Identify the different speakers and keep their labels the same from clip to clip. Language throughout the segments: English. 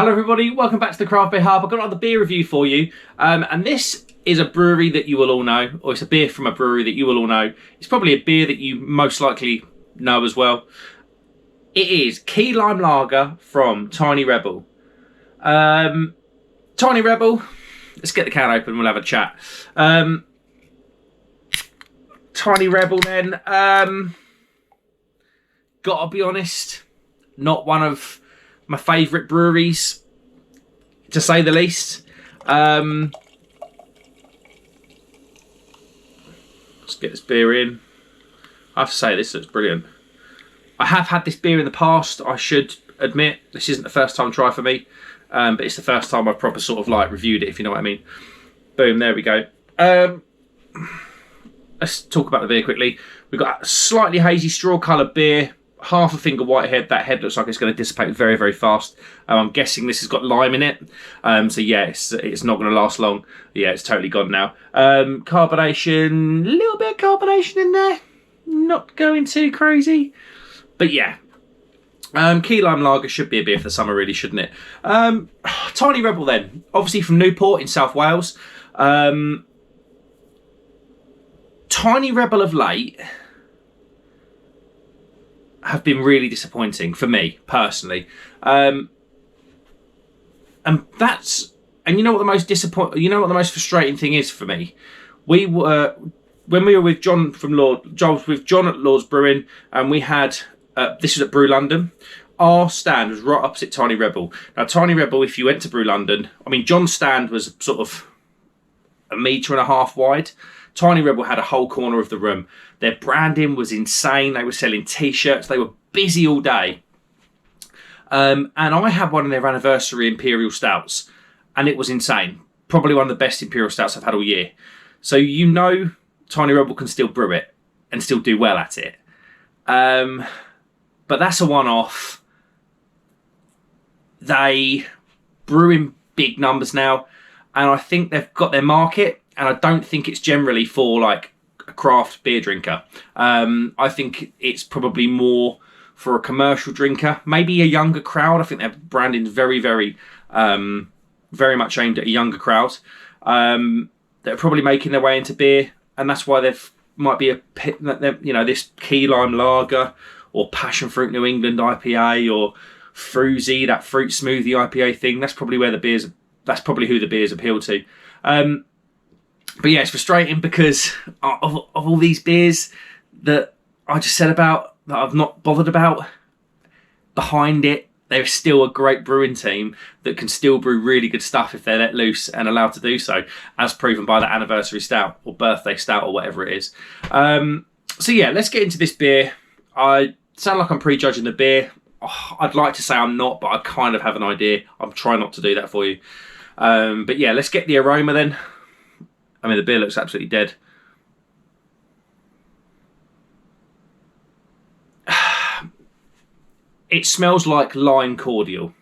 Speaker 1: Hello everybody, welcome back to the Craft Beer Hub. I've got another beer review for you, and this is a brewery that you will all know, or it's a beer from a brewery that you will all know. It's probably a beer that you most likely know as well. It is Key Lime Lager from Tiny Rebel. Tiny Rebel, let's get the can open, we'll have a chat. Tiny Rebel then, gotta be honest, not one of my favourite breweries, to say the least. Let's get this beer in. I have to say, this looks brilliant. I have had this beer in the past, I should admit. This isn't the first time try for me, but it's the first time I've proper sort of like reviewed it, if you know what I mean. Boom, there we go. Let's talk about the beer quickly. We've got a slightly hazy straw coloured beer. Half a finger white head. That head looks like it's going to dissipate very, very fast. I'm guessing this has got lime in it. So yeah, it's not going to last long. Yeah, it's totally gone now. Carbonation, a little bit of carbonation in there. Not going too crazy. But yeah. Key Lime Lager should be a beer for the summer, really, shouldn't it? Tiny Rebel then. Obviously from Newport in South Wales. Tiny Rebel of late have been really disappointing for me personally, and you know what the most frustrating thing is for me. When we were with John at Lord's Brewing, and we had this was at Brew London. Our stand was right opposite Tiny Rebel. Now Tiny Rebel, if you went to Brew London, I mean John's stand was sort of 1.5 meters wide. Tiny Rebel had a whole corner of the room. Their branding was insane. They were selling t-shirts. They were busy all day. And I had one of their anniversary Imperial Stouts, and it was insane. Probably one of the best Imperial Stouts I've had all year. So you know Tiny Rebel can still brew it and still do well at it. But that's a one-off. They brew in big numbers now, and I think they've got their market. And I don't think it's generally for like a craft beer drinker. I think it's probably more for a commercial drinker, maybe a younger crowd. I think their branding is very, very, very much aimed at a younger crowd. They're probably making their way into beer, and that's why might be this Key Lime Lager or Passion Fruit New England IPA or Fruzy, that fruit smoothie IPA thing. That's probably who the beers appeal to. But yeah, it's frustrating because of all these beers that I just said about, that I've not bothered about, behind it, there's still a great brewing team that can still brew really good stuff if they're let loose and allowed to do so, as proven by that anniversary stout or birthday stout or whatever it is. So yeah, let's get into this beer. I sound like I'm prejudging the beer. I'd like to say I'm not, but I kind of have an idea. I'm trying not to do that for you. But yeah, let's get the aroma then. I mean, the beer looks absolutely dead. It smells like lime cordial.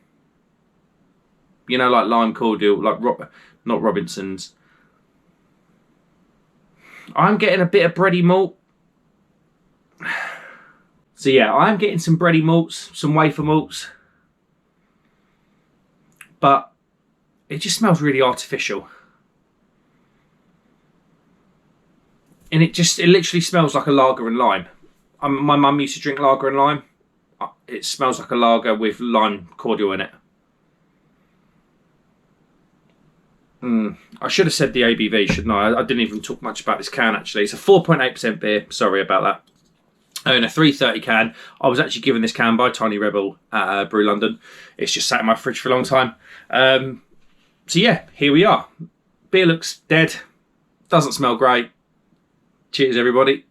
Speaker 1: You know, like lime cordial, like not Robinson's. I'm getting a bit of bready malt. So yeah, I'm getting some bready malts, some wafer malts. But it just smells really artificial. And it literally smells like a lager and lime. My mum used to drink lager and lime. It smells like a lager with lime cordial in it. I should have said the ABV, shouldn't I? I didn't even talk much about this can, actually. It's a 4.8% beer. Sorry about that. And a 330 can. I was actually given this can by Tiny Rebel at Brew London. It's just sat in my fridge for a long time. So yeah, here we are. Beer looks dead. Doesn't smell great. Cheers, everybody.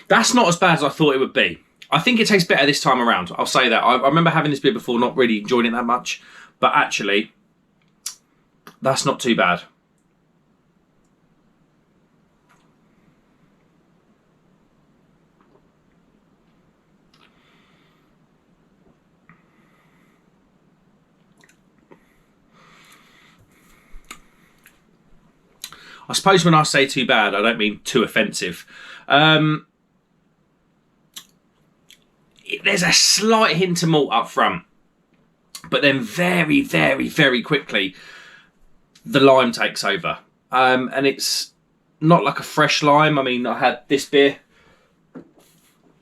Speaker 1: That's not as bad as I thought it would be. I think it tastes better this time around. I'll say that. I remember having this beer before, not really enjoying it that much. But actually, that's not too bad. I suppose when I say too bad, I don't mean too offensive. There's a slight hint of malt up front, but then very, very, very quickly, the lime takes over. And it's not like a fresh lime. I mean, I had this beer.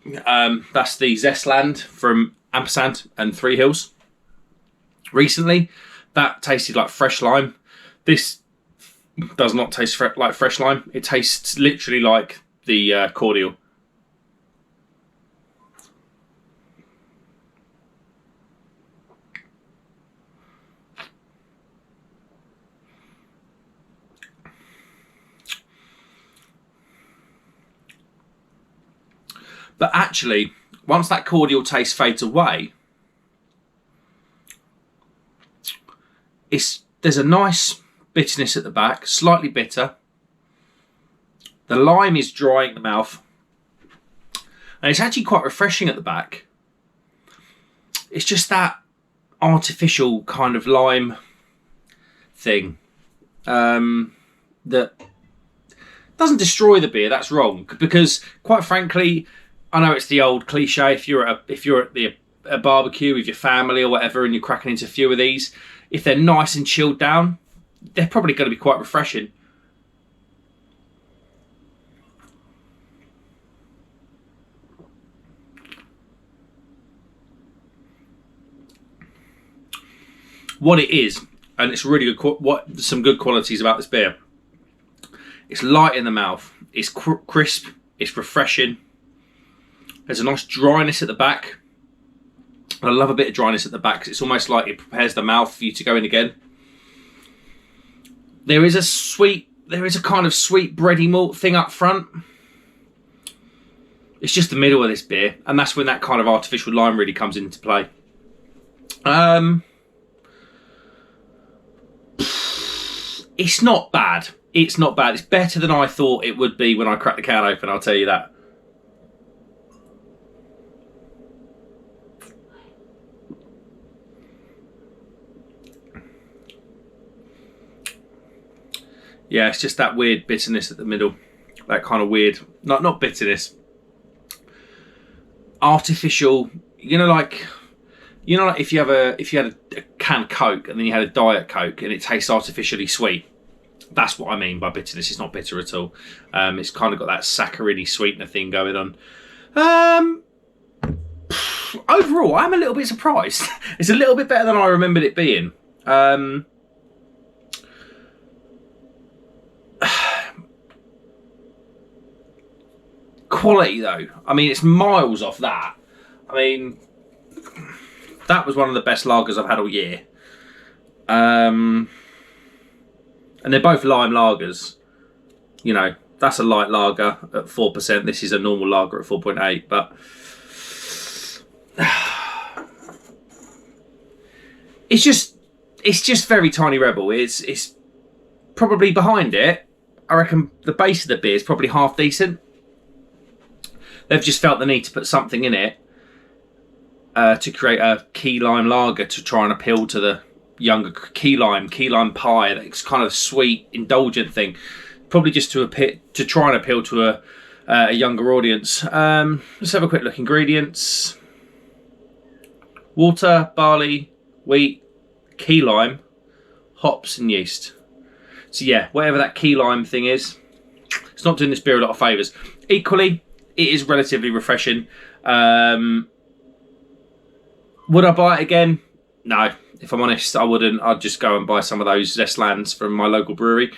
Speaker 1: That's the Zestland from Ampersand and Three Hills recently. That tasted like fresh lime. This does not taste like fresh lime. It tastes literally like the cordial. But actually, once that cordial taste fades away, there's a nice bitterness at the back, slightly bitter. The lime is drying the mouth, and it's actually quite refreshing at the back. It's just that artificial kind of lime thing that doesn't destroy the beer. That's wrong, because quite frankly, I know it's the old cliche. If you're at a barbecue with your family or whatever, and you're cracking into a few of these, if they're nice and chilled down, they're probably going to be quite refreshing. What it is, and it's really good. Some good qualities about this beer. It's light in the mouth. It's crisp. It's refreshing. There's a nice dryness at the back. I love a bit of dryness at the back because it's almost like it prepares the mouth for you to go in again. There is a kind of sweet bready malt thing up front. It's just the middle of this beer, and that's when that kind of artificial lime really comes into play. It's not bad. It's not bad. It's better than I thought it would be when I cracked the can open, I'll tell you that. Yeah, it's just that weird bitterness at the middle. That kind of weird, not bitterness, artificial. Like if you had a canned Coke and then you had a Diet Coke and it tastes artificially sweet. That's what I mean by bitterness. It's not bitter at all. It's kind of got that saccharidey sweetener thing going on. Overall, I'm a little bit surprised. It's a little bit better than I remembered it being. Quality though, I mean, it's miles off that. I mean, that was one of the best lagers I've had all year. And they're both lime lagers. That's a light lager at 4%. This is a normal lager at 4.8. But it's just very Tiny Rebel. It's probably behind it. I reckon the base of the beer is probably half decent. They've just felt the need to put something in it to create a key lime lager to try and appeal to the younger key lime pie. That's kind of sweet, indulgent thing. Probably just to try and appeal to a younger audience. Let's have a quick look. Ingredients: water, barley, wheat, key lime, hops, and yeast. So yeah, whatever that key lime thing is, it's not doing this beer a lot of favours. Equally, it is relatively refreshing. Would I buy it again? No. If I'm honest, I wouldn't. I'd just go and buy some of those Zestlands from my local brewery.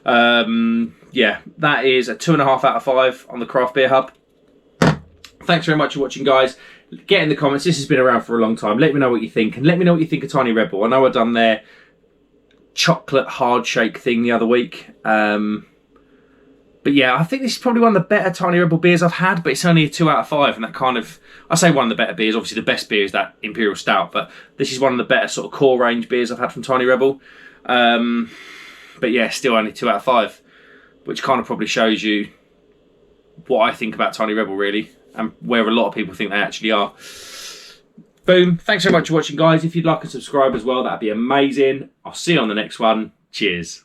Speaker 1: Yeah, that is a 2.5 out of 5 on the Craft Beer Hub. Thanks very much for watching, guys. Get in the comments. This has been around for a long time. Let me know what you think. And let me know what you think of Tiny Rebel. I know I've done their chocolate hard shake thing the other week. But yeah, I think this is probably one of the better Tiny Rebel beers I've had, but it's only a 2 out of 5, and that kind of, I say one of the better beers. Obviously the best beer is that Imperial Stout, but this is one of the better sort of core range beers I've had from Tiny Rebel. But yeah, still only 2 out of 5, which kind of probably shows you what I think about Tiny Rebel, really, and where a lot of people think they actually are. Boom. Thanks so much for watching, guys. If you'd like to subscribe as well, that'd be amazing. I'll see you on the next one. Cheers.